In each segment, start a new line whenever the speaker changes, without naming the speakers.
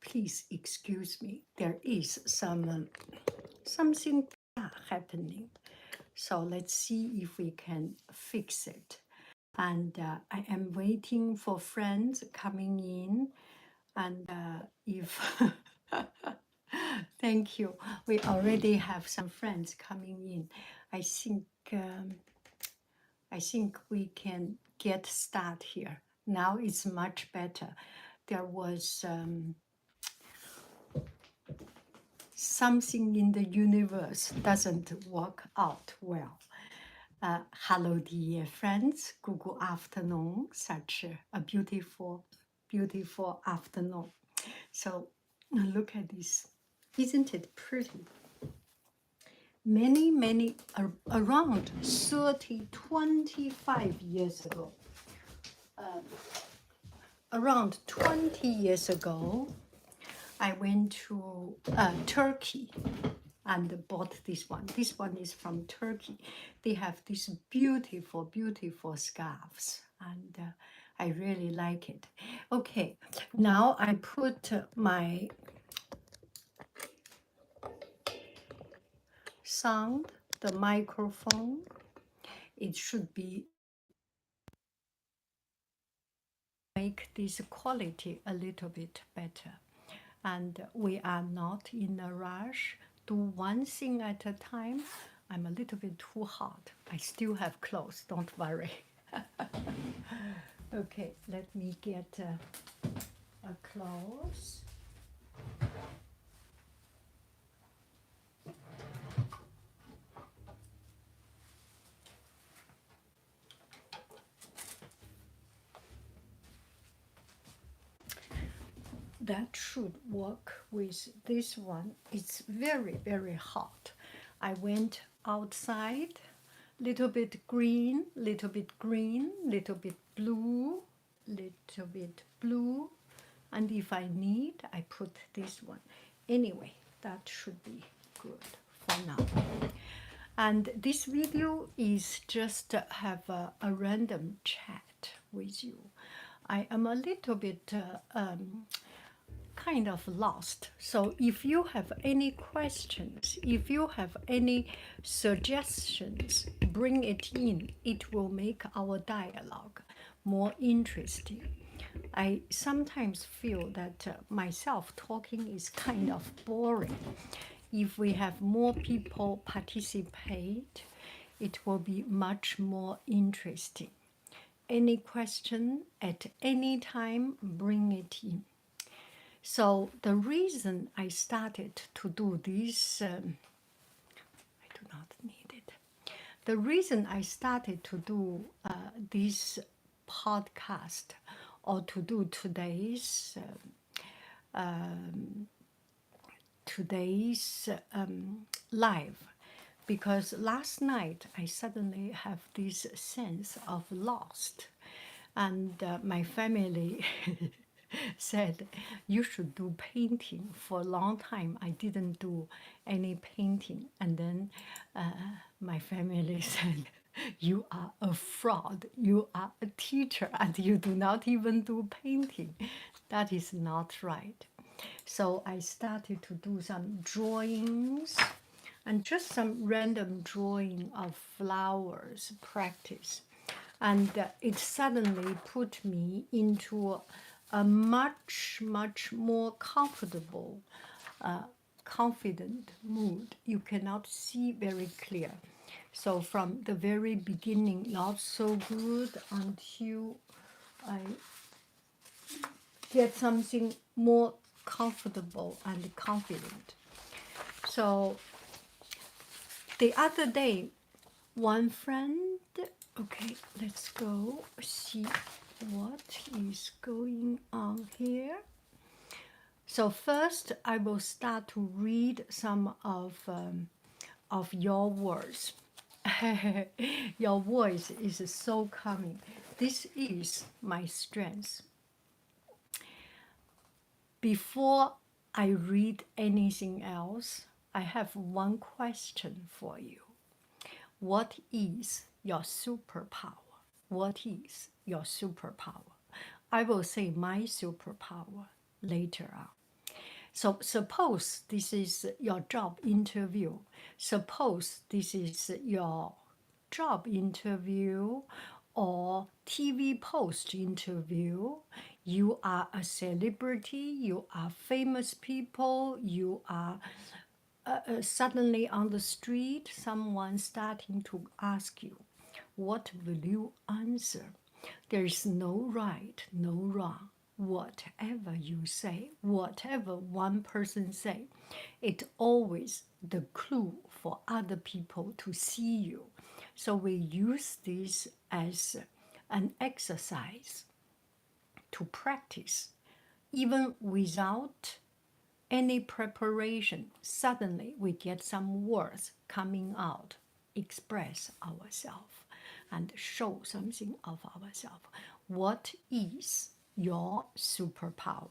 please excuse me. There is something happening. So let's see if we can fix it. And I am waiting for friends coming in. And if thank you, we already have some friends coming in. I think um, I think we can get start here. Now it's much better. There was something in the universe doesn't work out well. Hello, dear friends. Good afternoon. Such a beautiful, beautiful afternoon. So look at this. Isn't it pretty? Many, around 30, 25 years ago, around 20 years ago, I went to Turkey and bought this one. This one is from Turkey. They have these beautiful, beautiful scarves, and I really like it. Okay, now I put my sound, the microphone. It should be make this quality a little bit better. And we are not in a rush. Do one thing at a time. I'm a little bit too hot. I still have clothes, don't worry. Okay, let me get a clothes. That should work with this one. It's very hot. I went outside, little bit green, little bit green, little bit blue, little bit blue, and if I need, I put this one. Anyway, that should be good for now. And this video is just to have a random chat with you. I am a little bit kind of lost. So if you have any questions, if you have any suggestions, bring it in. It will make our dialogue more interesting. I sometimes feel that myself talking is kind of boring. If we have more people participate, it will be much more interesting. Any question at any time, bring it in. So the reason I started to do this, I do not need it. The reason I started to do this podcast or to do today's live, because last night I suddenly have this sense of lost, and my family said you should do painting. For a long time I didn't do any painting, and then my family said you are a fraud, you are a teacher and you do not even do painting. That is not right. So I started to do some drawings and just some random drawing of flowers practice. And it suddenly put me into a much more comfortable, confident mood. You cannot see very clear. So from the very beginning, not so good until I get something more comfortable and confident. So the other day, one friend, okay, let's go see what is going on here. So first, I will start to read some of your words. Your voice is so calming. This is my strength. Before I read anything else, I have one question for you. What is your superpower? What is your superpower? I will say my superpower later on. So suppose this is your job interview. Suppose this is your job interview or TV post interview. You are a celebrity, you are famous people, you are suddenly on the street, someone starting to ask you, what will you answer? There is no right, no wrong. Whatever you say, whatever one person say, it always the clue for other people to see you. So we use this as an exercise to practice, even without any preparation. Suddenly we get some words coming out, express ourselves and show something of ourselves. What is your superpower?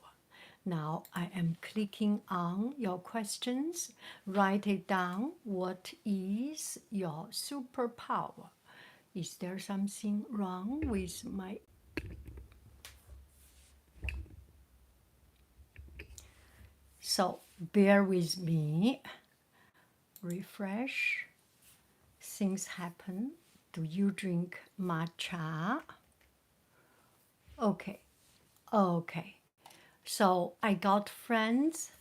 Now I am clicking on your questions. Write it down. What is your superpower? Is there something wrong with my... So bear with me. Refresh. Things happen. Do you drink matcha? Okay. Okay. So I got friends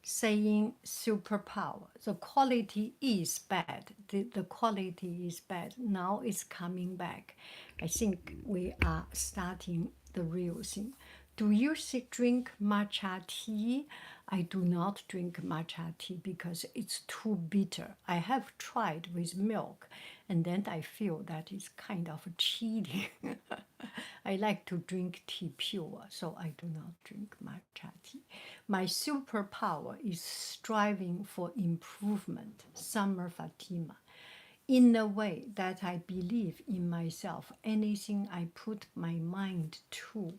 saying superpower. The quality is bad. The quality is bad. Now it's coming back. I think we are starting the real thing. Do you drink matcha tea? I do not drink matcha tea because it's too bitter. I have tried with milk, and then I feel that it's kind of cheating. I like to drink tea pure, so I do not drink matcha tea. My superpower is striving for improvement, summer Fatima, in a way that I believe in myself. Anything I put my mind to,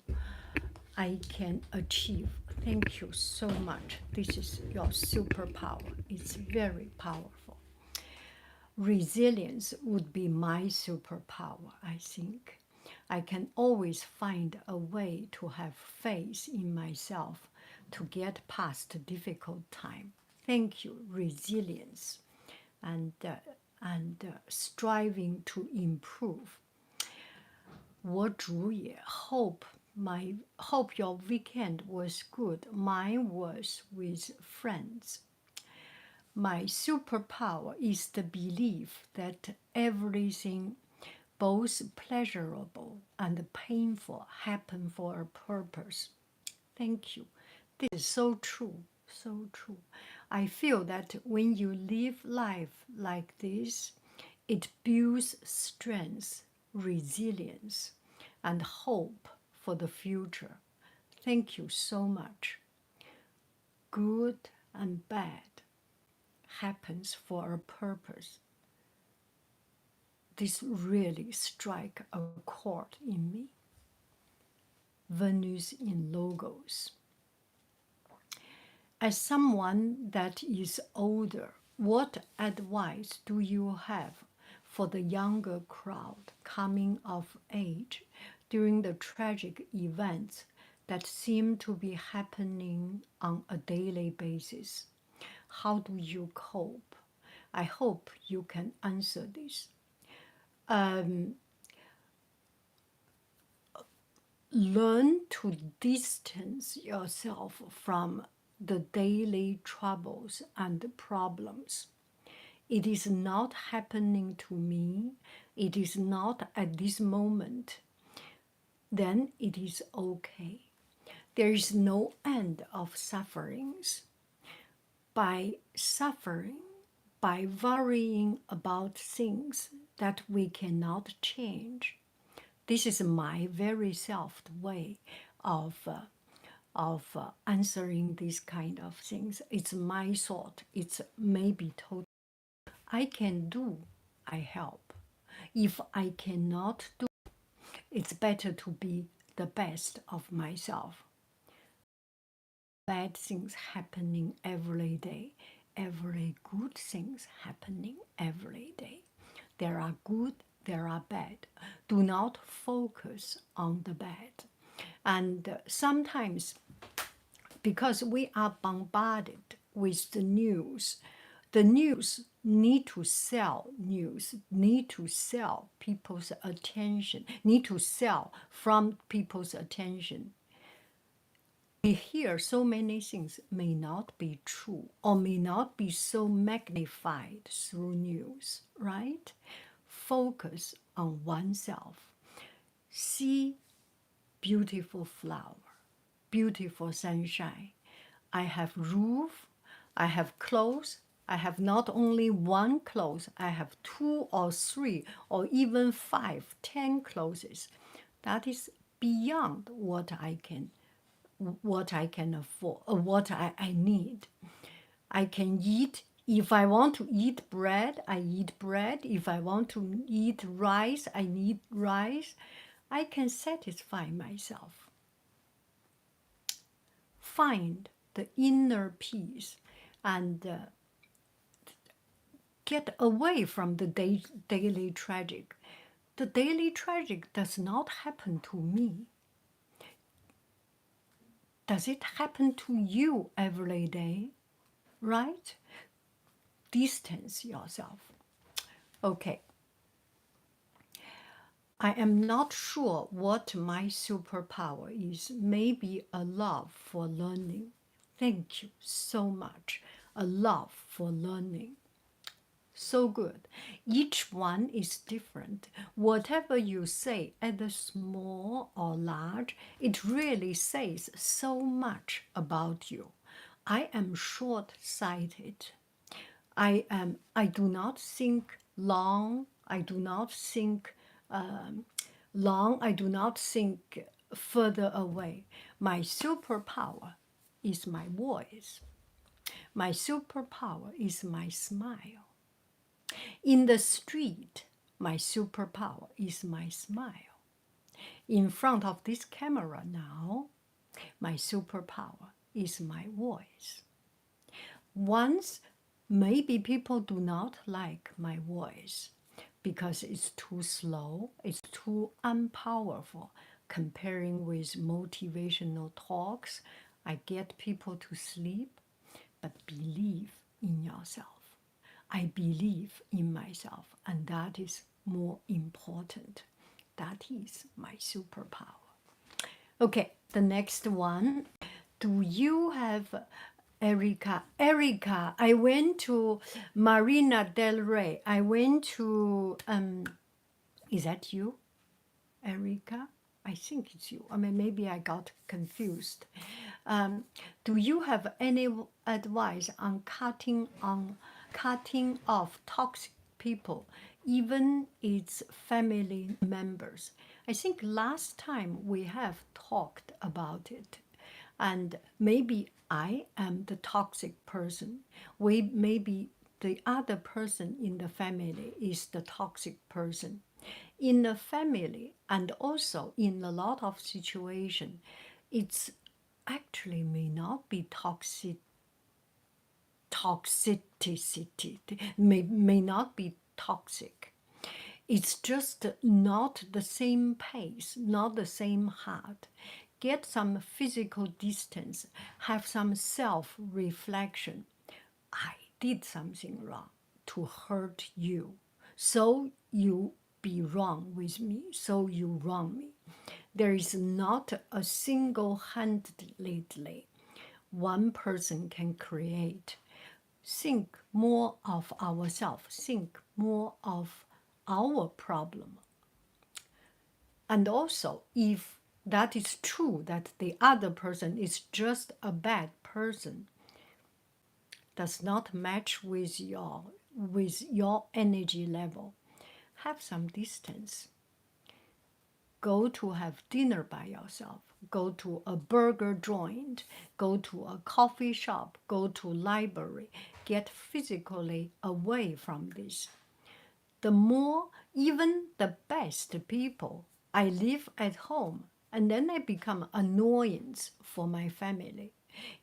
I can achieve. Thank you so much. This is your superpower. It's very powerful. Resilience would be my superpower, I think. I can always find a way to have faith in myself to get past a difficult time. Thank you, resilience and striving to improve. 我主也 hope your weekend was good. Mine was with friends. My superpower is the belief that everything, both pleasurable and painful, happen for a purpose. Thank you. This is so true, so true. I feel that when you live life like this, it builds strength, resilience, and hope for the future. Thank you so much. Good and bad happens for a purpose. This really strike a chord in me. Venus in Logos. As someone that is older, what advice do you have for the younger crowd coming of age during the tragic events that seem to be happening on a daily basis? How do you cope? I hope you can answer this. Learn to distance yourself from the daily troubles and problems. It is not happening to me. It is not at this moment. Then it is okay. There is no end of sufferings. By suffering, by worrying about things that we cannot change, this is my very soft way of answering these kind of things. It's my thought. It's maybe total. I can do, I help. If I cannot do, it's better to be the best of myself. Bad things happening every day, every good things happening every day. There are good, there are bad. Do not focus on the bad. And sometimes because we are bombarded with the news. The news need to sell news, need to sell people's attention, need to sell from people's attention. We hear so many things may not be true or may not be so magnified through news, right? Focus on oneself. See beautiful flower, beautiful sunshine. I have roof, I have clothes. I have not only one clothes, I have 2 or 3 or even 5, 10 clothes. That is beyond what I can afford, or what I need. I can eat. If I want to eat bread, I eat bread. If I want to eat rice, I eat rice. I can satisfy myself. Find the inner peace and get away from the daily tragic. The daily tragic does not happen to me. Does it happen to you every day? Right? Distance yourself. Okay. I am not sure what my superpower is. Maybe a love for learning. Thank you so much. A love for learning. So good. Each one is different. Whatever you say, either small or large, it really says so much about you. I am short-sighted. I do not think long. I do not think long. I do not think further away. My superpower is my voice. My superpower is my smile. In the street, my superpower is my smile. In front of this camera now, my superpower is my voice. Once, maybe people do not like my voice because it's too slow, it's too unpowerful. Comparing with motivational talks, I get people to sleep, but believe in yourself. I believe in myself, and that is more important. That is my superpower. Okay, the next one. Do you have Erica? Erica, I went to Marina del Rey. I went to, is that you, Erica? I think it's you. I mean, maybe I got confused. Do you have any advice on cutting off toxic people, even its family members? I think last time we have talked about it, and maybe I am the toxic person. Maybe the other person in the family is the toxic person. In the family and also in a lot of situations, it's actually may not be toxicity, may not be toxic. It's just not the same pace, not the same heart. Get some physical distance, have some self-reflection. I did something wrong to hurt you, so you be wrong with me, so you wrong me. There is not a single-handedly one person can create. Think more of ourselves, think more of our problem. And also, if that is true, that the other person is just a bad person, does not match with your energy level, have some distance. Go to have dinner by yourself. Go to a burger joint. Go to a coffee shop. Go to library. Get physically away from this. The more, even the best people, I live at home, and then I become annoyance for my family.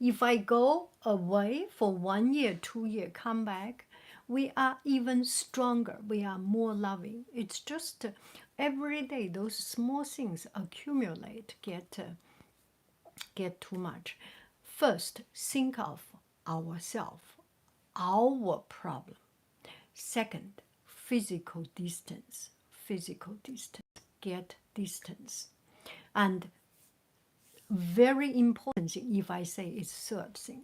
If I go away for 1 year, 2 years, come back, we are even stronger. We are more loving. It's just every day those small things accumulate, get too much. First, think of ourselves, our problem. Second, physical distance, get distance. And very important thing, if I say it's third thing,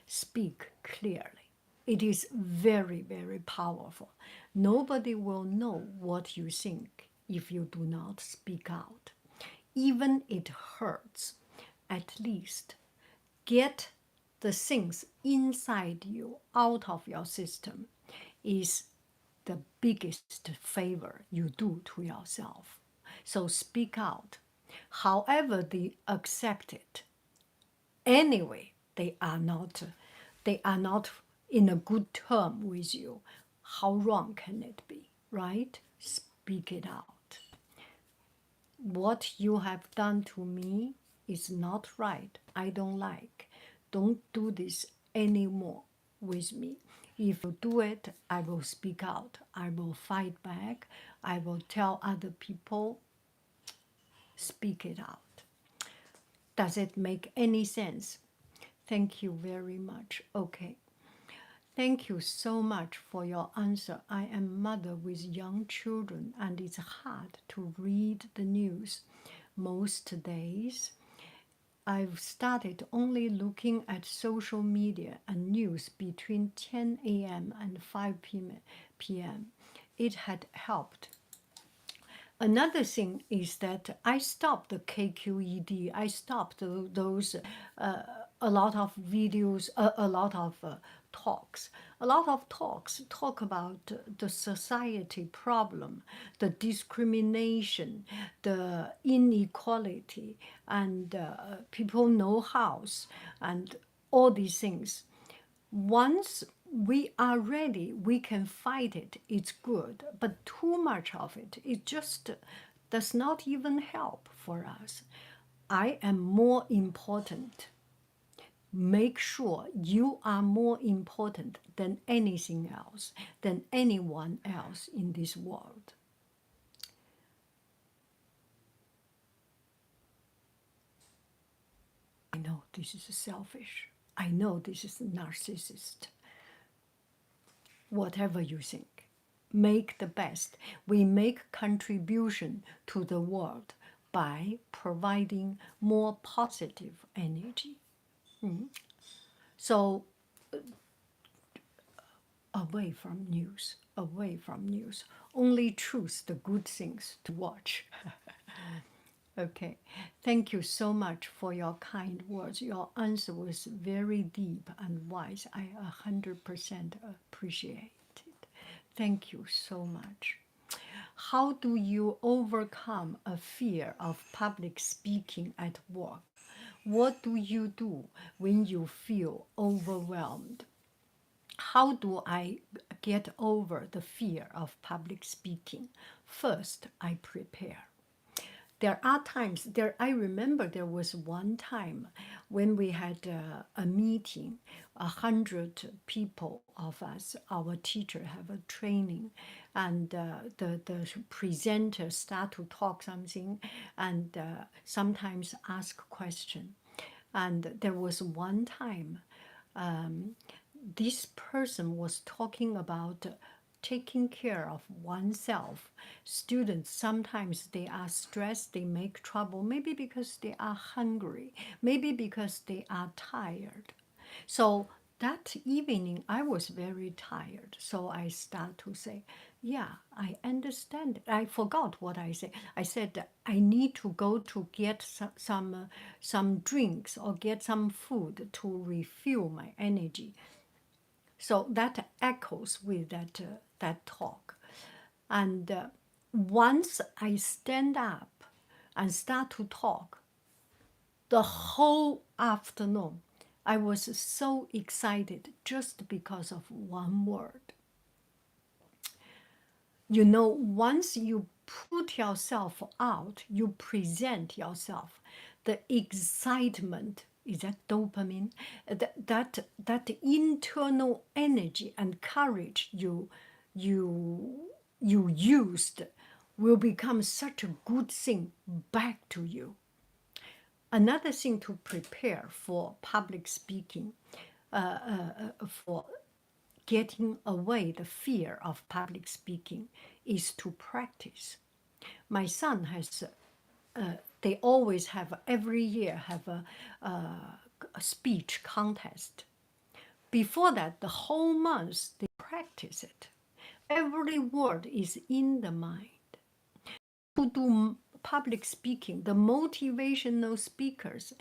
speak clearly. It is very, very powerful. Nobody will know what you think if you do not speak out. Even it hurts, at least get the things inside you out of your system is the biggest favor you do to yourself. So speak out. However they accept it, anyway, they are not in a good term with you. How wrong can it be, right? Speak it out. What you have done to me is not right. I don't like. Don't do this anymore with me. If you do it, I will speak out. I will fight back. I will tell other people, speak it out. Does it make any sense? Thank you very much. Okay. Thank you so much for your answer. I am mother with young children and it's hard to read the news most days. I've started only looking at social media and news between 10 a.m. and 5 p.m. It had helped. Another thing is that I stopped the KQED. I stopped those, a lot of videos, a lot of talks. A lot of talks talk about the society problem, the discrimination, the inequality, and people no house, and all these things. Once we are ready, we can fight it. It's good. But too much of it, it just does not even help for us. I am more important. Make sure you are more important than anything else, than anyone else in this world. I know this is selfish. I know this is narcissist. Whatever you think, make the best. We make contribution to the world by providing more positive energy. So away from news. Only choose the good things to watch. Okay, thank you so much for your kind words. Your answer was very deep and wise. I 100% appreciate it. Thank you so much. How do you overcome a fear of public speaking at work? What do you do when you feel overwhelmed? How do I get over the fear of public speaking? First, I prepare. There are times there. I remember there was one time when we had a meeting, 100 people of us. Our teacher have a training, and the presenter start to talk something, and sometimes ask question. And there was one time, this person was talking about taking care of oneself. Students, sometimes they are stressed, they make trouble, maybe because they are hungry, maybe because they are tired. So that evening, I was very tired. So I start to say, yeah, I understand. I forgot what I said. I said, I need to go to get some drinks or get some food to refuel my energy. So that echoes with that talk. And once I stand up and start to talk, the whole afternoon, I was so excited just because of one word. You know, once you put yourself out, you present yourself, the excitement, is that dopamine? That internal energy and courage you used will become such a good thing back to you. Another thing to prepare for public speaking, for getting away the fear of public speaking, is to practice. My son has, they always have, every year have a speech contest. Before that, the whole month they practice it. Every word is in the mind. To do public speaking, the motivational speakers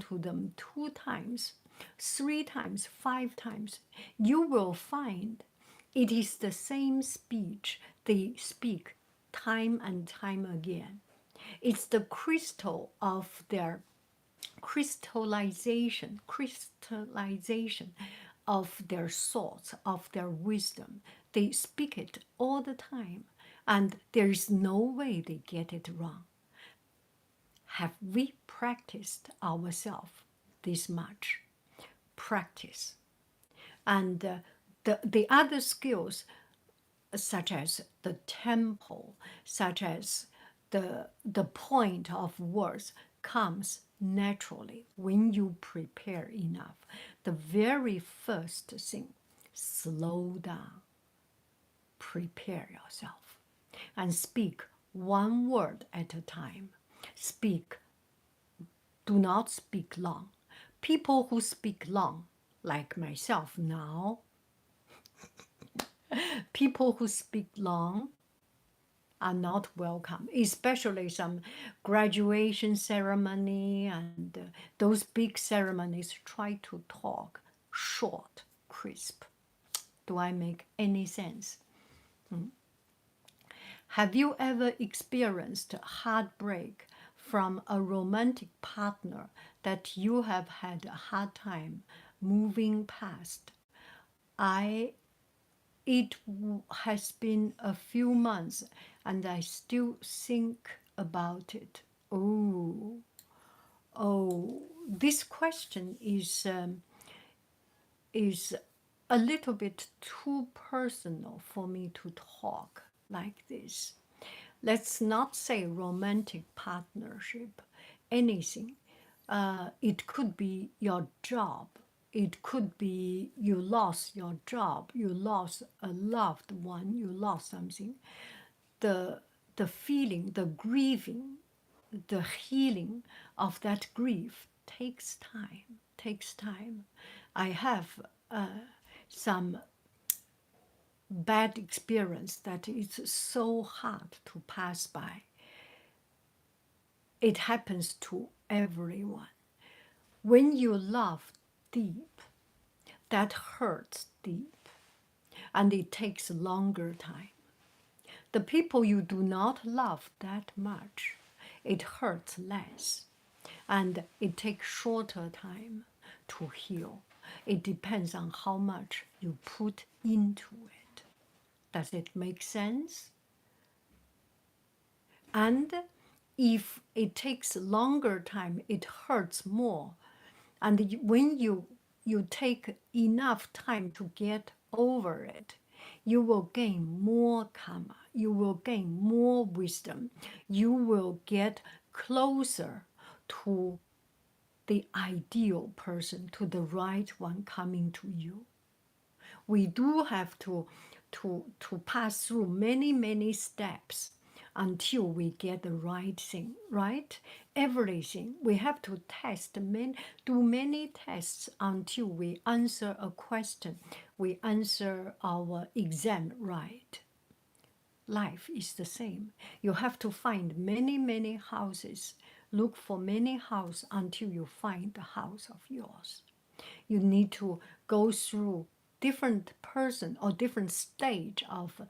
to them 2 times, 3 times, 5 times, you will find it is the same speech they speak time and time again. It's the crystal of their crystallization of their thoughts, of their wisdom. They speak it all the time, and there is no way they get it wrong. Have we practiced ourselves this much? Practice. And the other skills, such as the tempo, such as the point of words, comes naturally when you prepare enough. The very first thing, slow down, prepare yourself, and speak one word at a time. Speak, do not speak long. People who speak long, like myself now, people who speak long are not welcome, especially some graduation ceremony and those big ceremonies try to talk short, crisp. Do I make any sense? Have you ever experienced heartbreak from a romantic partner that you have had a hard time moving past? It has been a few months and I still think about it. Oh, this question is a little bit too personal for me to talk like this. Let's not say romantic partnership, anything. It could be your job. It could be you lost your job, you lost a loved one, you lost something. The feeling, the grieving, the healing of that grief takes time, takes time. I have some bad experience that it's so hard to pass by. It happens to everyone. When you love deep, that hurts deep, and it takes longer time. The people you do not love that much, it hurts less, and it takes shorter time to heal. It depends on how much you put into it. Does it make sense? And if it takes longer time, it hurts more. And when you take enough time to get over it, you will gain more karma, you will gain more wisdom, you will get closer to the ideal person, to the right one coming to you. We do have to pass through many steps until we get the right thing, right? Everything. We have to do many tests until we answer a question, we answer our exam right. Life is the same. You have to find many houses, look for many houses until you find the house of yours. You need to go through different person or different stage of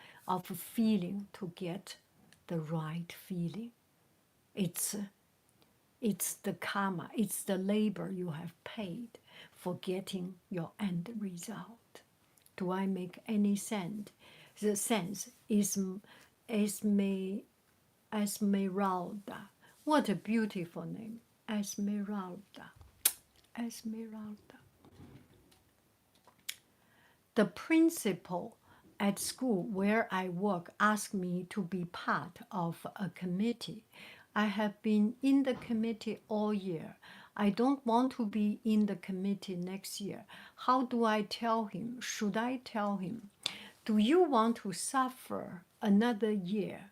feeling to get the right feeling. It's the karma, it's the labor you have paid for getting your end result. Do I make any sense? The sense is Esmeralda. What a beautiful name, Esmeralda. Esmeralda. The principal at school where I work asked me to be part of a committee. I have been in the committee all year. I don't want to be in the committee next year. How do I tell him? Should I tell him? Do you want to suffer another year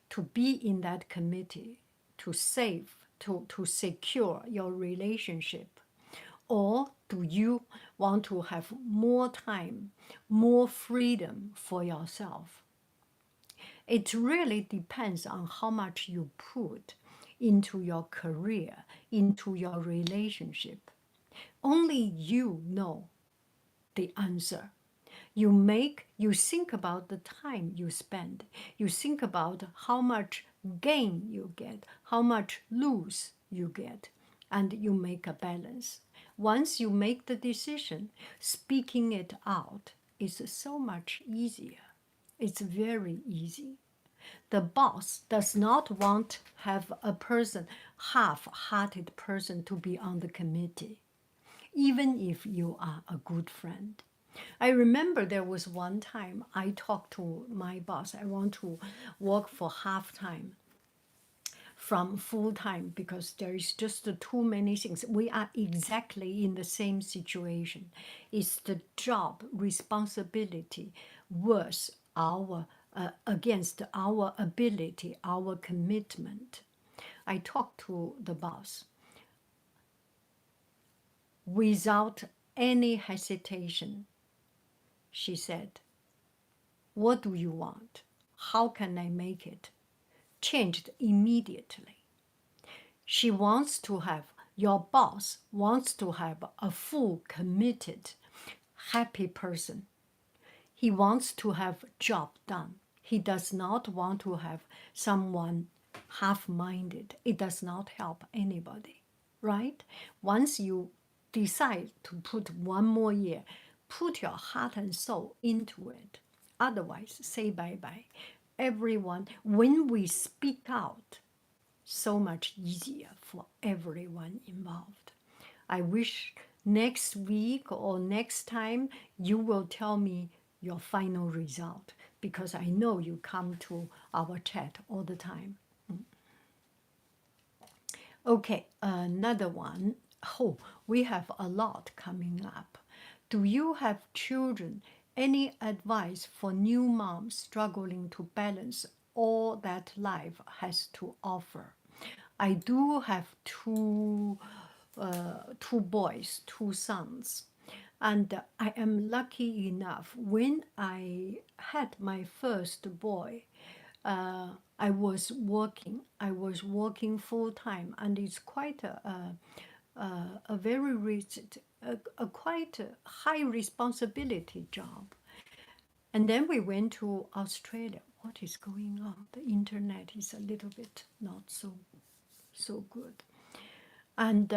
to be in that committee, to save, to secure your relationship? Or do you want to have more time, more freedom for yourself? It really depends on how much you put into your career, into your relationship. Only you know the answer. You think about the time you spend. You think about how much gain you get, how much lose you get, and you make a balance. Once you make the decision, speaking it out is so much easier. It's very easy. The boss does not want have a person, half-hearted person to be on the committee, even if you are a good friend. I remember there was one time I talked to my boss. I want to work for half time from full time because there is just too many things. We are exactly in the same situation. It's the job responsibility versus our against our ability, our commitment. I talked to the boss without any hesitation. She said, "What do you want? How can I make it?" Changed immediately. She wants to have, your boss wants to have a full, committed, happy person. He wants to have job done. He does not want to have someone half-minded. It does not help anybody, right? Once you decide to put one more year, put your heart and soul into it. Otherwise, say bye-bye. Everyone, when we speak out, so much easier for everyone involved. I wish next week or next time you will tell me your final result because I know you come to our chat all the time. Okay, another one. Oh, we have a lot coming up. Do you have children? Any advice for new moms struggling to balance all that life has to offer? I do have two boys, two sons, and I am lucky enough. When I had my first boy, I was working. I was working full time, and it's quite a very rigid, a quite a high responsibility job. And then we went to Australia. What is going on? The internet is a little bit not so good. And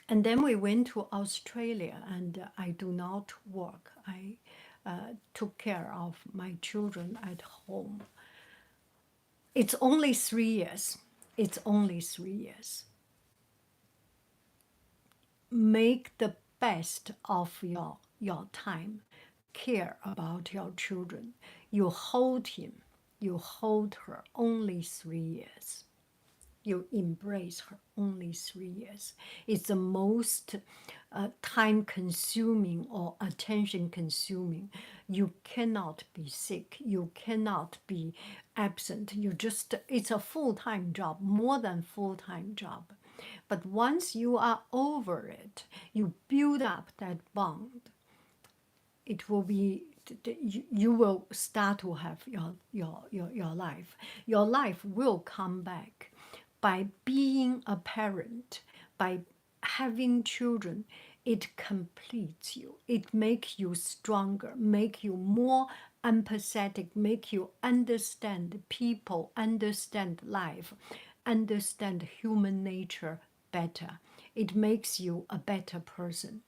then we went to Australia, and I do not work. I took care of my children at home. It's only 3 years. It's only 3 years. Make the best of your time. Care about your children. You hold him, you hold her only 3 years. You embrace her only 3 years. It's the most time consuming or attention consuming. You cannot be sick. You cannot be absent. It's a full-time job, more than full-time job. But once you are over it, you build up that bond. It will be, you will start to have your life. Your life will come back by being a parent, by having children. It completes you. It makes you stronger, make you more empathetic, make you understand people, understand life, understand human nature better. It makes you a better person.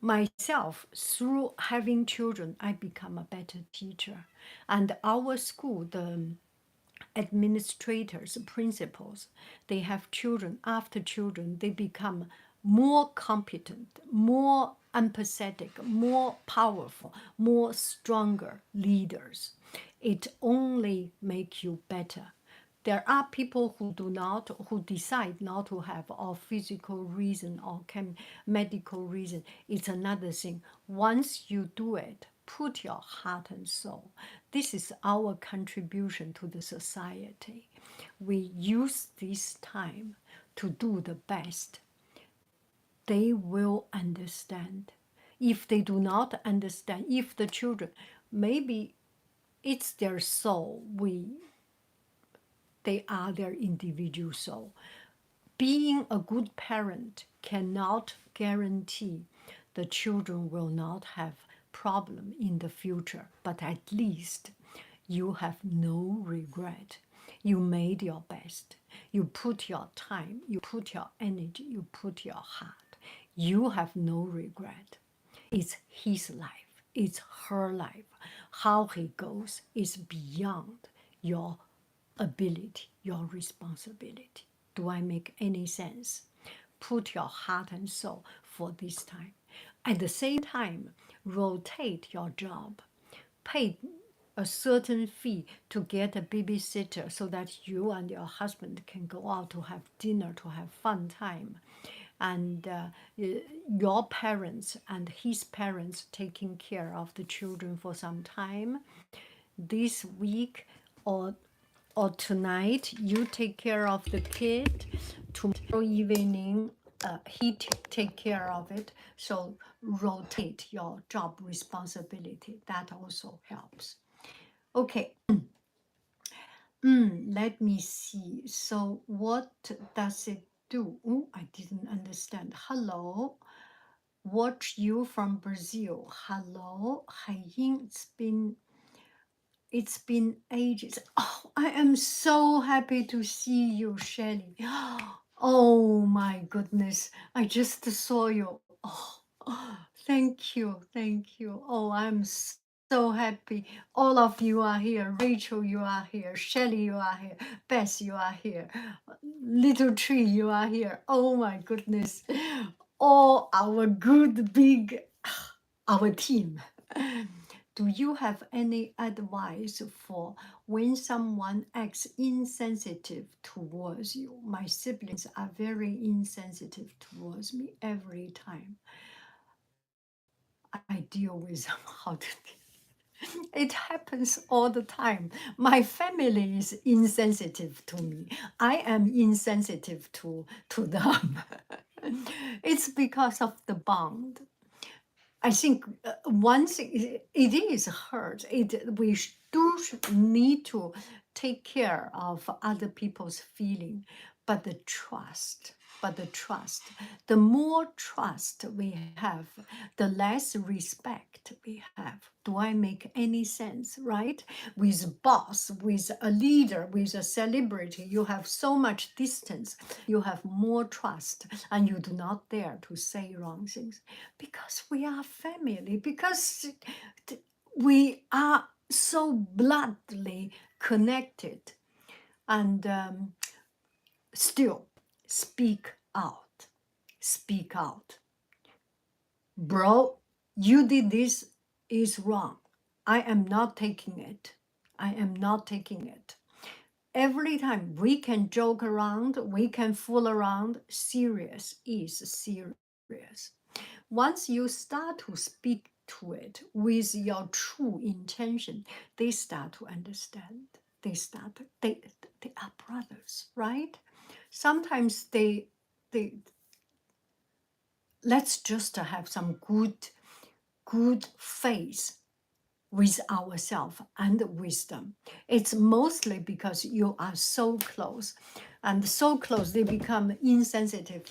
Myself, through having children, I become a better teacher. And our school, the administrators, principals, they have children. After children, they become more competent, more empathetic, more powerful, more stronger leaders. It only makes you better. There are people who decide not to have a physical reason or medical reason. It's another thing. Once you do it, put your heart and soul. This is our contribution to the society. We use this time to do the best. They will understand. If they do not understand, if the children, maybe it's their soul, they are their individual soul. Being a good parent cannot guarantee the children will not have problem in the future, but at least you have no regret. You made your best. You put your time, you put your energy, you put your heart. You have no regret. It's his life, it's her life. How he goes is beyond your ability, your responsibility. Do I make any sense? Put your heart and soul for this time. At the same time, rotate your job. Pay a certain fee to get a babysitter so that you and your husband can go out to have dinner, to have fun time. And your parents and his parents taking care of the children for some time. This week or tonight, you take care of the kid. Tomorrow evening, he take care of it. So rotate your job responsibility. That also helps. Okay. Let me see. So what does it do? Oh, I didn't understand. Hello. Watch you from Brazil. Hello. Haiying, it's been ages. Oh, I am so happy to see you, Shelley. Oh my goodness. I just saw you. Thank you. Thank you. Oh, I'm so happy. All of you are here. Rachel, you are here. Shelley, you are here. Bess, you are here. Little Tree, you are here. Oh my goodness. All our good big, our team. Do you have any advice for when someone acts insensitive towards you? My siblings are very insensitive towards me every time I deal with them. How to deal? It happens all the time. My family is insensitive to me. I am insensitive to them. It's because of the bond. I think once it is hurt, need to take care of other people's feeling, but the trust, the more trust we have, the less respect we have. Do I make any sense, right? With boss, with a leader, with a celebrity, you have so much distance, you have more trust, and you do not dare to say wrong things because we are family, because we are so bloodly connected. And still, speak out. Speak out. Bro, you did this is wrong. I am not taking it. I am not taking it. Every time we can joke around, we can fool around, serious is serious. Once you start to speak to it with your true intention, they start to understand. They are brothers, right? Sometimes they let's just have some good faith with ourselves and wisdom. It's mostly because you are so close, and so close they become insensitive.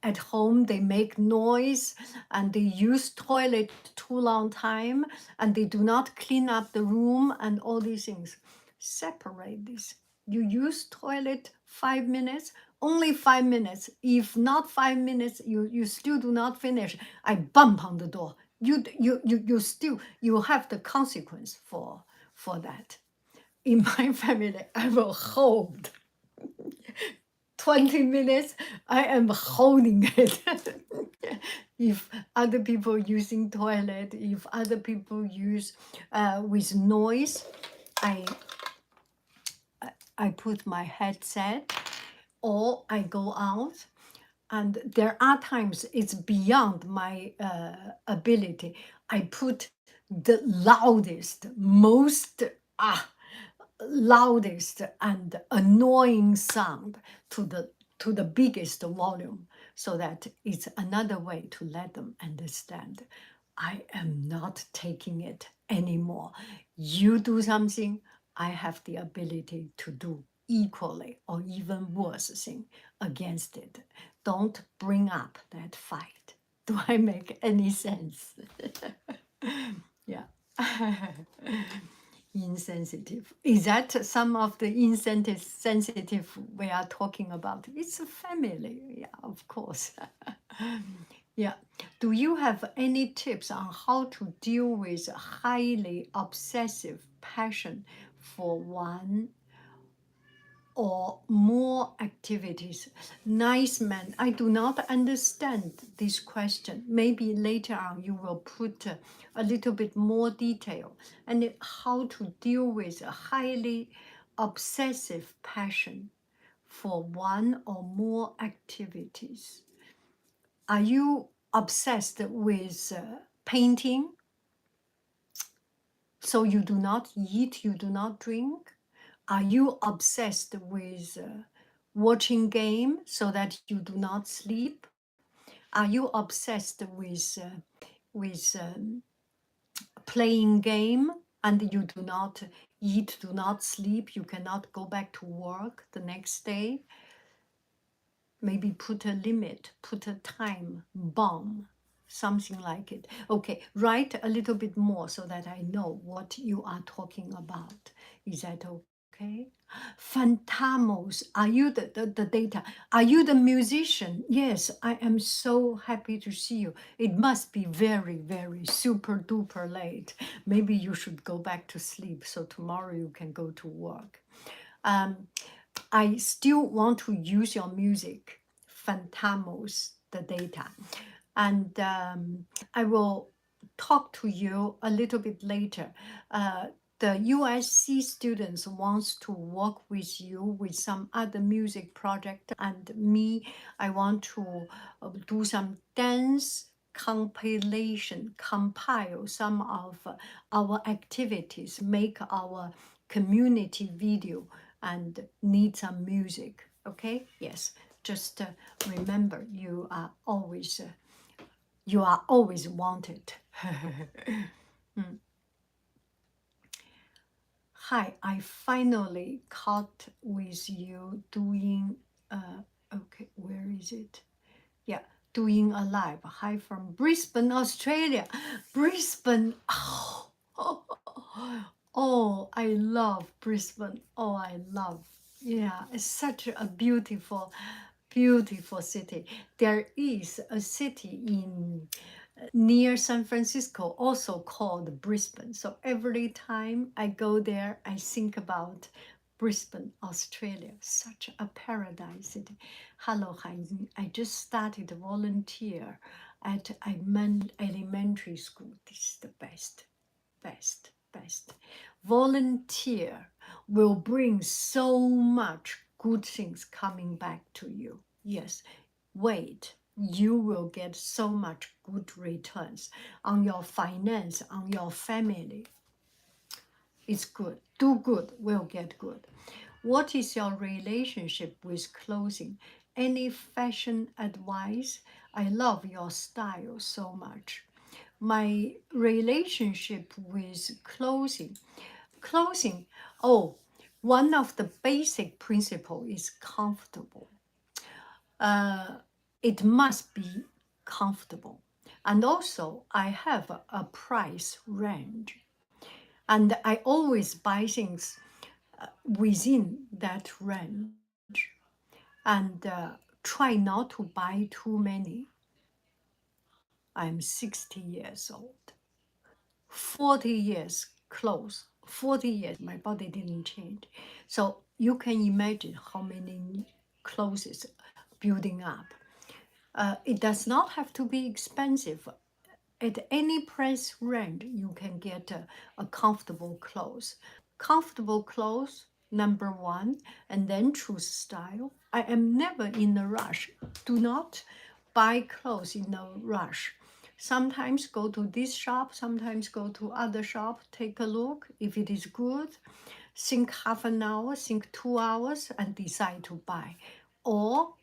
At home they make noise, and they use toilet too long time, and they do not clean up the room, and all these things. Separate this. You use toilet 5 minutes, only 5 minutes. If not 5 minutes, you still do not finish, I bump on the door. You still you have the consequence for that. In my family, I will hold 20 minutes. I am holding it. If other people using toilet, if other people use with noise, I I put my headset or I go out. And there are times it's beyond my ability. I put the loudest, most loudest and annoying sound to the biggest volume, so that it's another way to let them understand I am not taking it anymore. You do something, I have the ability to do equally or even worse thing against it. Don't bring up that fight. Do I make any sense? Yeah. Insensitive. Is that some of the insensitive we are talking about? It's a family, yeah, of course. Yeah. Do you have any tips on how to deal with highly obsessive passion for one or more activities? Nice man, I do not understand this question. Maybe later on you will put a little bit more detail and how to deal with a highly obsessive passion for one or more activities. Are you obsessed with painting? So you do not eat, you do not drink? Are you obsessed with watching game so that you do not sleep? Are you obsessed with playing game and you do not eat, do not sleep, you cannot go back to work the next day? Maybe put a limit, put a time bomb, something like it. Okay, write a little bit more so that I know what you are talking about. Is that okay? Fantamos, are you the data? Are you the musician? Yes, I am so happy to see you. It must be very, very super duper late. Maybe you should go back to sleep so tomorrow you can go to work. Um, I still want to use your music, Fantamos, the data. And I will talk to you a little bit later. The USC students wants to work with you with some other music project, and me, I want to do some dance compilation, compile some of our activities, make our community video and need some music. Okay, yes, just remember you are always wanted. Hi, I finally caught with you doing okay, where is it? Yeah, doing a live. Hi from Brisbane, Australia. Brisbane. Oh, oh, I love Brisbane. Oh, I love. Yeah, it's such a beautiful, beautiful city. There is a city in near San Francisco, also called Brisbane. So every time I go there, I think about Brisbane, Australia. Such a paradise city. Hello, Haiying. I just started to volunteer at elementary school. This is the best, best, best. Volunteer will bring so much good things coming back to you. Yes, wait, you will get so much good returns on your finance, on your family. It's good. Do good, will get good. What is your relationship with clothing? Any fashion advice? I love your style so much. My relationship with clothing, oh, one of the basic principle is comfortable. It must be comfortable. And also, I have a price range. And I always buy things within that range and try not to buy too many. I'm 60 years old. 40 years close. 40 years, my body didn't change. So you can imagine how many clothes building up. It does not have to be expensive. At any price range, you can get a comfortable clothes. Comfortable clothes, number one, and then choose style. I am never in a rush. Do not buy clothes in a rush. Sometimes go to this shop, sometimes go to other shop, take a look. If it is good, think half an hour, think 2 hours, and decide to buy. Or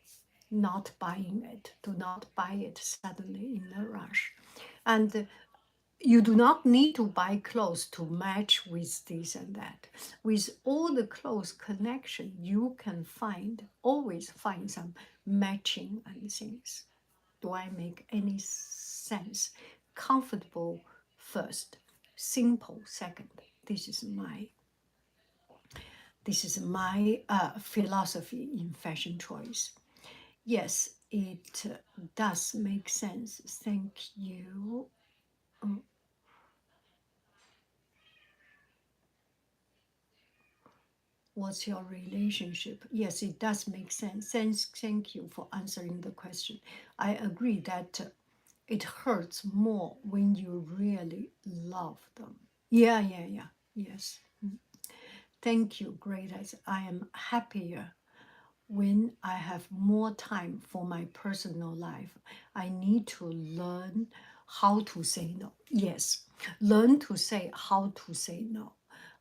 not buying it. Do not buy it suddenly in a rush. And you do not need to buy clothes to match with this and that. With all the clothes connection, you can always find some matching and things. Do I make any sense? Comfortable first, simple second. This is my philosophy in fashion choice. Yes, it does make sense. Thank you. What's your relationship? Yes, it does make sense. Thank you for answering the question. I agree that it hurts more when you really love them. Yeah, yeah, yeah. Yes. Thank you, great. I am happier when I have more time for my personal life. I need to learn how to say no. Yes, learn to say how to say no.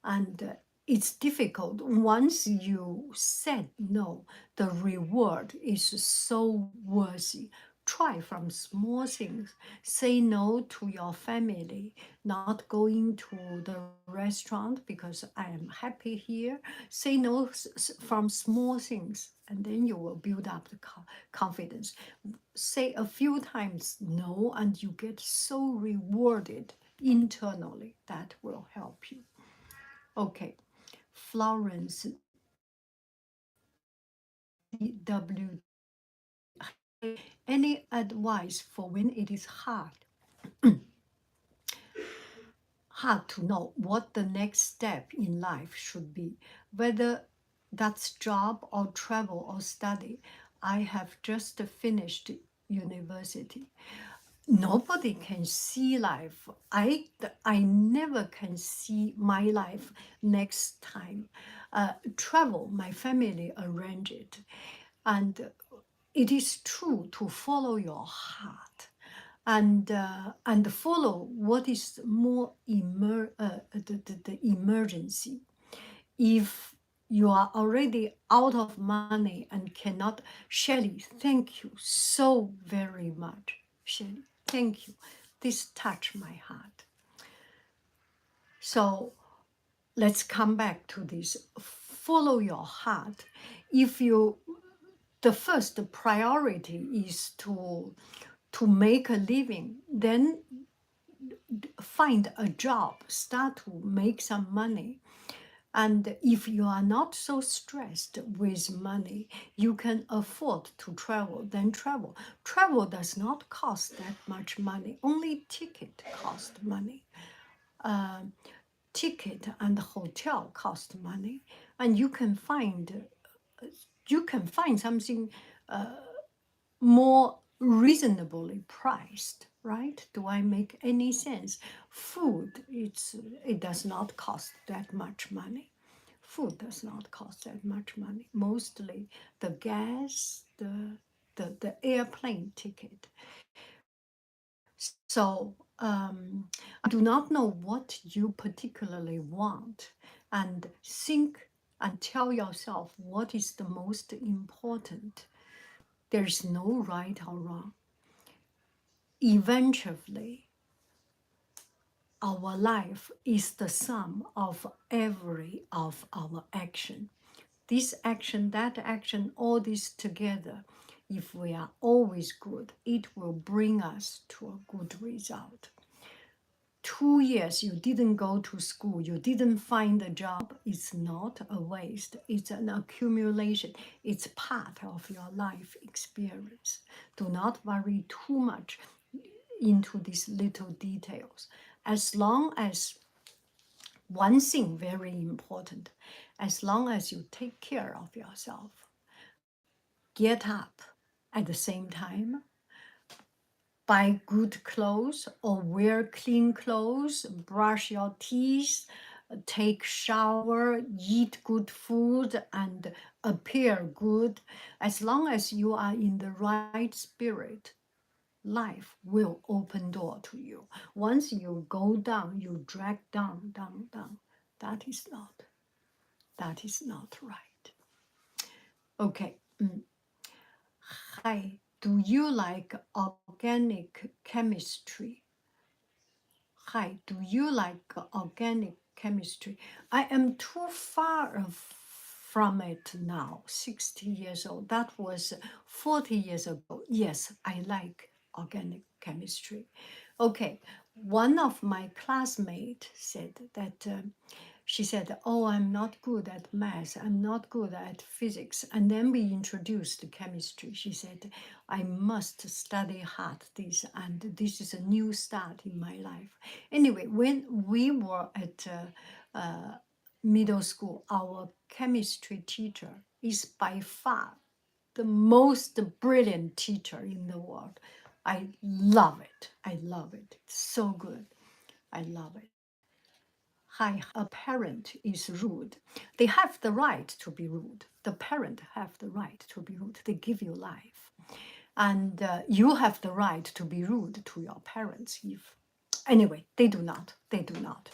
And it's difficult. Once you said no, the reward is so worthy. Try from small things. Say no to your family, not going to the restaurant because I am happy here. Say no from small things, and then you will build up the confidence. Say a few times no, and you get so rewarded internally. That will help you. Okay, Florence DWD. Any advice for when it is hard to know what the next step in life should be, whether that's job or travel or study. I have just finished university. Nobody can see life. I never can see my life next time. Travel, my family arrange it. And it is true to follow your heart and follow what is more the emergency. If you are already out of money and cannot, Shelley, thank you so very much. Shelley, thank you. This touched my heart. So let's come back to this. Follow your heart. If you, the first priority is to make a living, then find a job, start to make some money. And if you are not so stressed with money, you can afford to travel, then travel. Travel does not cost that much money, only ticket cost money. Ticket and hotel cost money, and you can find something more reasonably priced, right? Do I make any sense? Food, it does not cost that much money. Food does not cost that much money. Mostly the gas, the airplane ticket. So I do not know what you particularly want, and think and tell yourself what is the most important. There's no right or wrong. Eventually, our life is the sum of every of our action. This action, that action, all this together, if we are always good, it will bring us to a good result. 2 years you didn't go to school, you didn't find a job, it's not a waste, it's an accumulation, it's part of your life experience. Do not worry too much into these little details. As long as, one thing very important, as long as you take care of yourself, get up at the same time, buy good clothes or wear clean clothes, brush your teeth, take shower, eat good food, and appear good. As long as you are in the right spirit, life will open door to you. Once you go down, you drag down, down, down. That is not right. Okay. Hi, do you like organic chemistry? Hi, do you like organic chemistry? I am too far from it now, 60 years old. That was 40 years ago. Yes, I like organic chemistry. Okay, one of my classmates said that she said, oh, I'm not good at math. I'm not good at physics. And then we introduced chemistry. She said, I must study hard this, and this is a new start in my life. Anyway, when we were at middle school, our chemistry teacher is by far the most brilliant teacher in the world. I love it. I love it. It's so good. I love it. Hi, a parent is rude. They have the right to be rude. The parent have the right to be rude. They give you life. And you have the right to be rude to your parents if, anyway, they do not. They do not.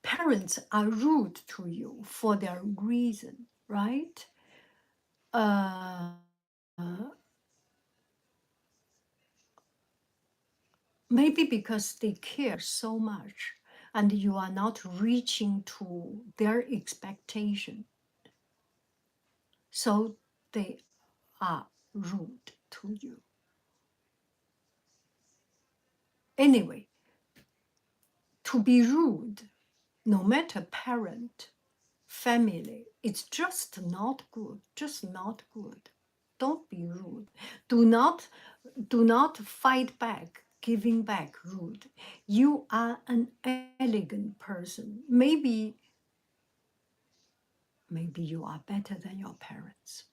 Parents are rude to you for their reason, right? Uh, Maybe because they care so much and you are not reaching to their expectation. So they are rude to you. Anyway, to be rude, no matter parent, family, it's just not good, just not good. Don't be rude. Do not fight back, giving back rude. You are an elegant person. Maybe you are better than your parents.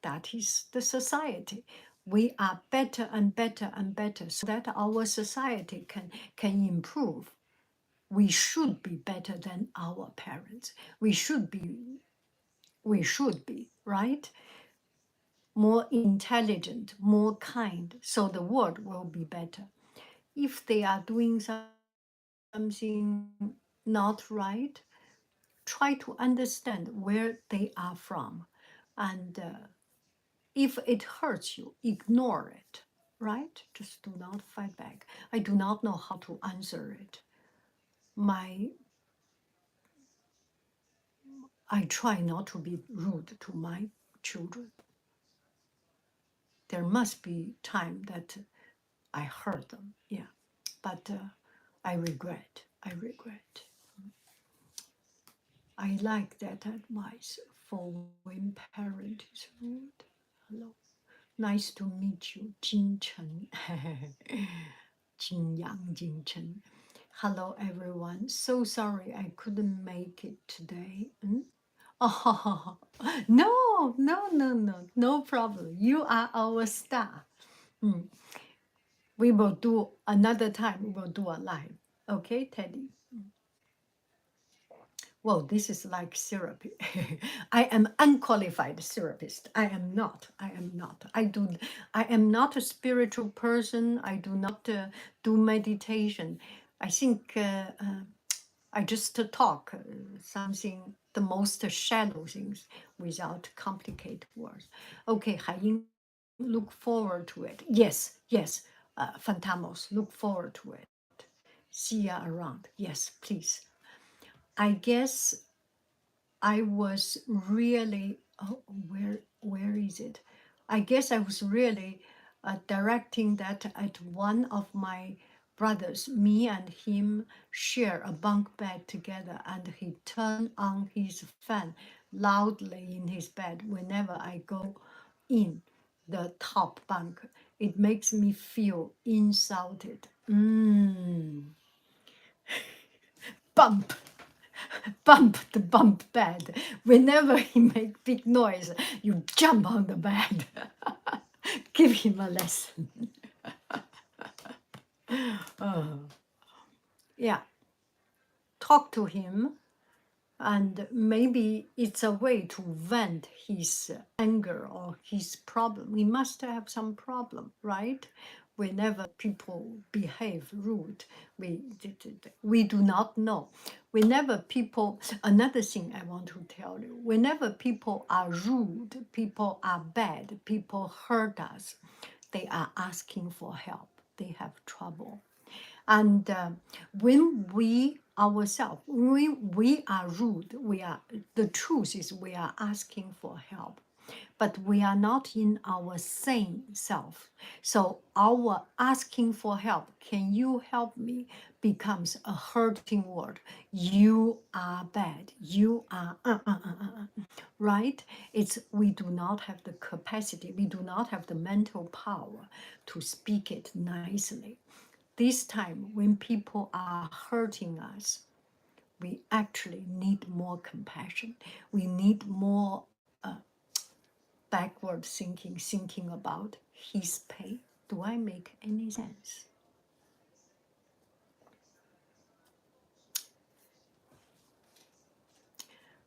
That is the society. We are better and better and better so that our society can improve. We should be better than our parents. We should be, right? More intelligent, more kind, so the world will be better. If they are doing something not right, try to understand where they are from. And if it hurts you, ignore it, right? Just do not fight back. I do not know how to answer it. I try not to be rude to my children. There must be time that I hurt them, yeah. But I regret. I like that advice for when parent is rude. Hello. Nice to meet you, Jin Chen. Jin Yang, Jin Chen. Hello, everyone. So sorry I couldn't make it today. Oh, no problem. You are our star. We will do another time. We will do a live. Okay, Teddy? Well, this is like therapy. I am unqualified therapist. I am not. I am not a spiritual person. I do not do meditation. I think I just talk something, the most shallow things without complicated words. Okay, Haiying, look forward to it. Yes, Fantamos, look forward to it. See ya around. Yes, please. I guess I was really, oh, where is it? I guess I was really directing that at one of my brothers. Me and him share a bunk bed together, and he turned on his fan loudly in his bed whenever I go in the top bunk. It makes me feel insulted. Bump. bump the bump bed. Whenever he make big noise, you jump on the bed. Give him a lesson. Oh, yeah, talk to him, and maybe it's a way to vent his anger or his problem. We must have some problem, right? Whenever people behave rude, we do not know. Whenever people, another thing I want to tell you, whenever people are rude, people are bad, people hurt us, they are asking for help, they have trouble. And when we ourselves, we are rude, the truth is we are asking for help, but we are not in our sane self. So our asking for help, can you help me, becomes a hurting word. You are bad. You are, right? It's, we do not have the capacity, we do not have the mental power to speak it nicely. This time, when people are hurting us, we actually need more compassion. We need more backward thinking, thinking about his pain. Do I make any sense?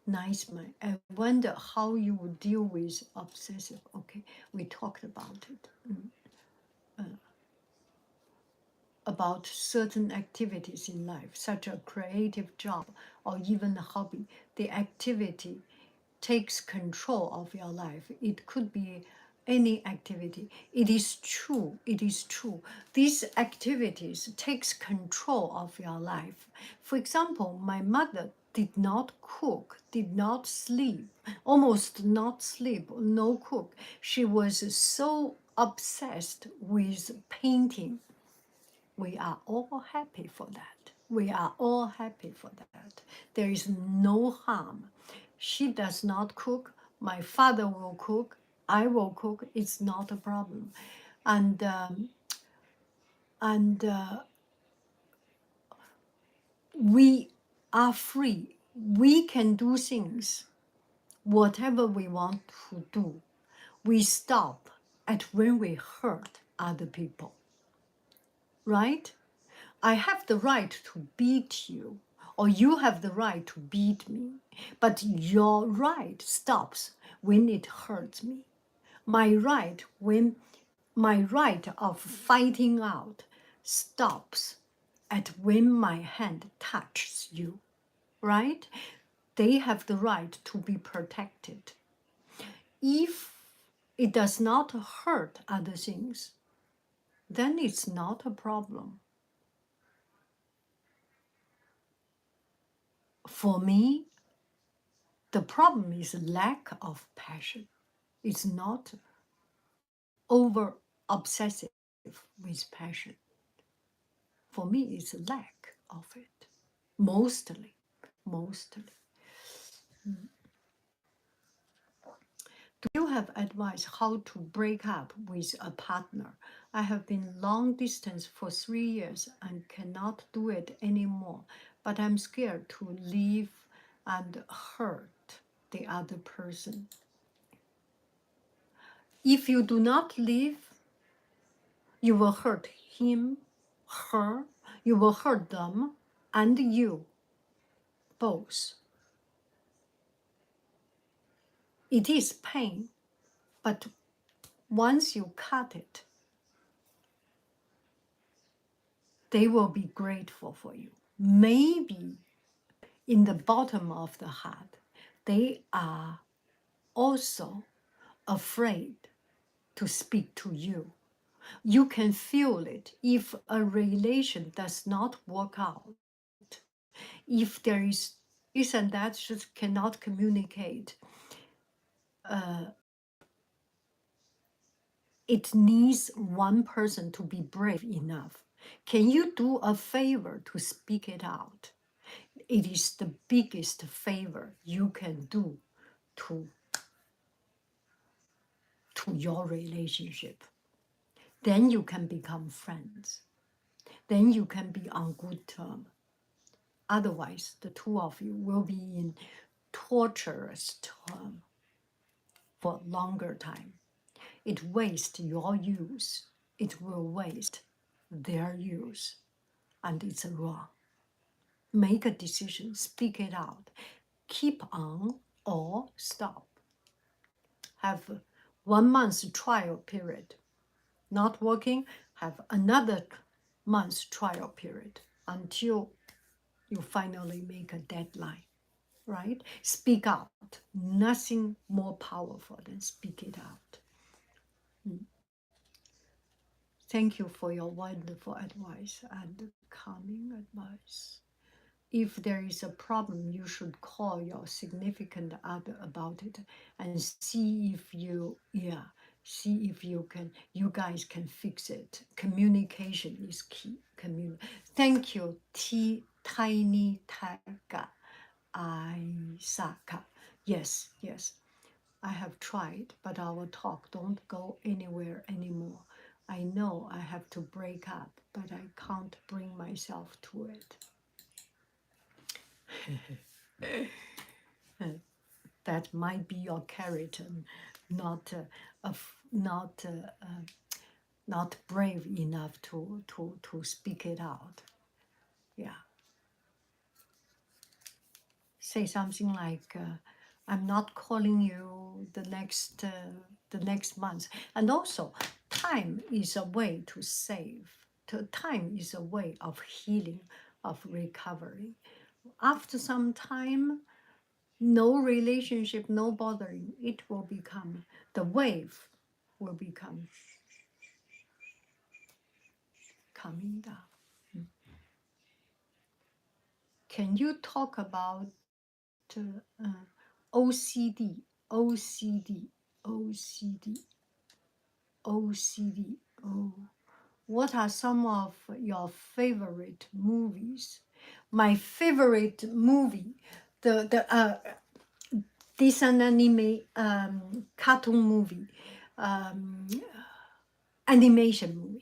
Nice man. I wonder how you would deal with obsessive. Okay, we talked about it. About certain activities in life, such a creative job or even a hobby. The activity takes control of your life. It could be any activity. It is true. It is true. These activities takes control of your life. For example, my mother did not cook, did not sleep, almost not sleep, no cook. She was so obsessed with painting. We are all happy for that. We are all happy for that. There is no harm. She does not cook. My father will cook. I will cook. It's not a problem. And and we are free. We can do things, whatever we want to do. We stop at when we hurt other people, right? I have the right to beat you, or you have the right to beat me, but your right stops when it hurts me. My right, when my right of fighting out stops at when my hand touches you, right? They have the right to be protected. If it does not hurt other things, then it's not a problem. For me, the problem is lack of passion. It's not over obsessive with passion. For me, it's lack of it. Mostly, mostly. Do you have advice how to break up with a partner? I have been long distance for 3 years and cannot do it anymore, but I'm scared to leave and hurt the other person. If you do not leave, you will hurt him, her, you will hurt them, and you, both. It is pain, but once you cut it, they will be grateful for you. Maybe in the bottom of the heart, they are also afraid to speak to you. You can feel it if a relation does not work out. If there is this and that just cannot communicate, it needs one person to be brave enough. Can you do a favor to speak it out? It is the biggest favor you can do to, to your relationship. Then you can become friends. Then you can be on good terms. Otherwise, the two of you will be in torturous for longer time. It wastes your use. It will waste their use. And it's wrong. Make a decision, speak it out. Keep on or stop. Have 1 month trial period. Not working, have another month's trial period until you finally make a deadline, right? Speak out. Nothing more powerful than speak it out. Thank you for your wonderful advice and calming advice. If there is a problem, you should call your significant other about it and see if you guys can fix it. Communication is key. Thank you, Tiny Taga Isaka. Yes, yes, I have tried, but our talk don't go anywhere anymore. I know I have to break up, but I can't bring myself to it. That might be your character, not not brave enough to speak it out. Yeah. Say something like, "I'm not calling you the next month." And also, time is a way to save. Time is a way of healing, of recovery. After some time, no relationship, no bothering, it will become, the wave will become coming down. Can you talk about OCD, OCD, OCD, OCD? Oh, what are some of your favorite movies? My favorite movie, this an anime cartoon movie, um, animation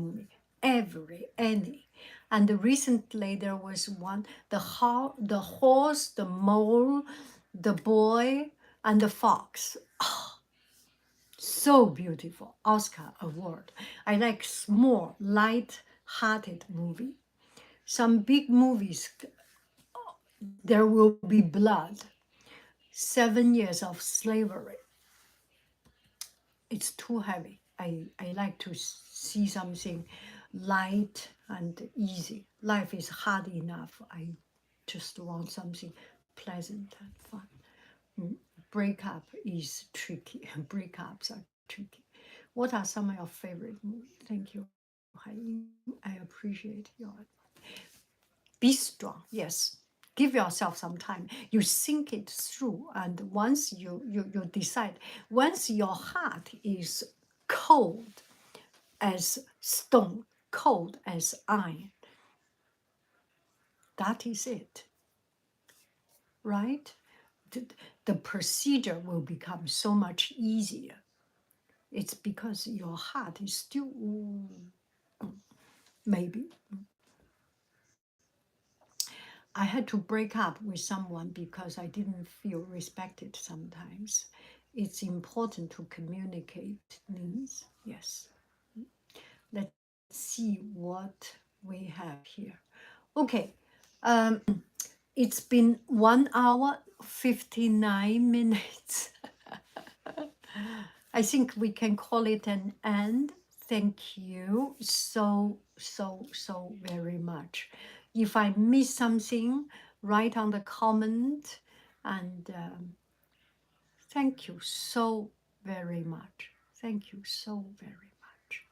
movie, any. And recently there was one, the horse, the mole, the boy, and the fox. Oh, so beautiful, Oscar award. I like small, light-hearted movie. Some big movies, there will be blood. 7 years of slavery. It's too heavy. I like to see something light and easy. Life is hard enough. I just want something pleasant and fun. Breakup is tricky. Breakups are tricky. What are some of your favorite movies? Thank you, Hai. I appreciate your. Be strong. Yes. Give yourself some time. You think it through, and once you decide, once your heart is cold as stone, cold as iron, that is it, right? The procedure will become so much easier. It's because your heart is still, maybe. I had to break up with someone because I didn't feel respected sometimes. It's important to communicate needs. Yes. Let's see what we have here. Okay. It's been 1 hour, 59 minutes. I think we can call it an end. Thank you so very much. If I miss something, write on the comment, and thank you so very much. Thank you so very much.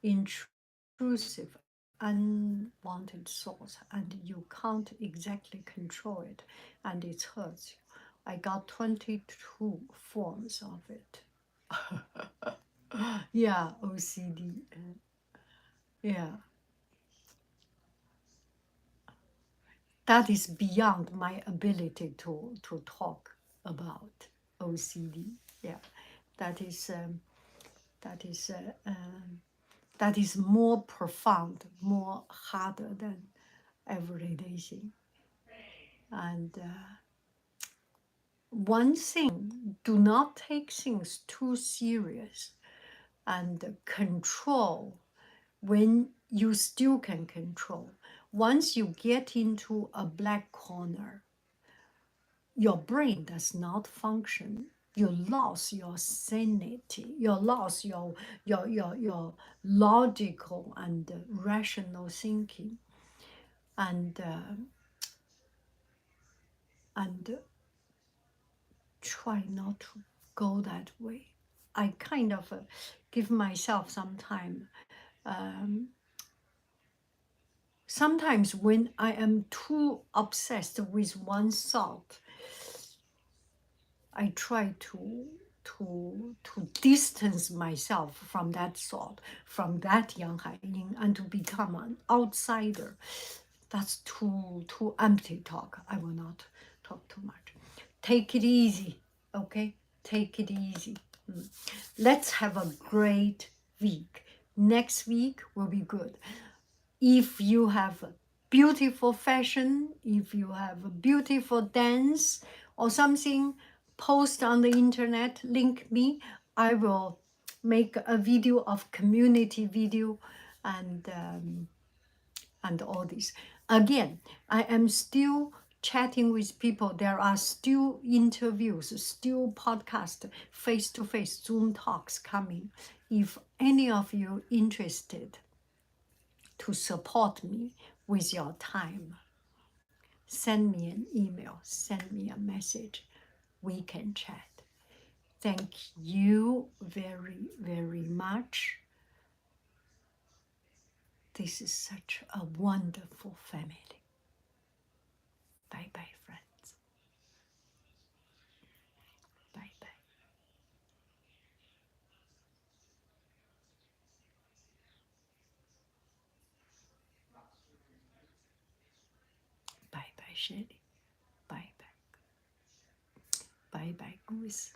Intrusive, unwanted thoughts, and you can't exactly control it, and it hurts you. I got 22 forms of it. Yeah, OCD. Yeah, that is beyond my ability to talk about OCD. Yeah, that is. that is more profound, more harder than everyday thing. And one thing, do not take things too serious and control when you still can control. Once you get into a black corner, your brain does not function. You lost your sanity. You lost your logical and rational thinking, and try not to go that way. I kind of give myself some time. Sometimes when I am too obsessed with one thought, I try to distance myself from that thought, from that yanghaiying, and to become an outsider. That's too empty talk. I will not talk too much. Take it easy, okay? Take it easy. Let's have a great week. Next week will be good. If you have beautiful fashion, if you have a beautiful dance or something, post on the internet, link me. I will make a video of community video and all this. Again, I am still chatting with people. There are still interviews, still podcast, face-to-face Zoom talks coming. If any of you interested to support me with your time, send me an email, send me a message. We can chat. Thank you very, very much. This is such a wonderful family. Bye-bye, friends. Bye-bye. Bye-bye, Shelly. Bye-bye. Bye-bye, Goose.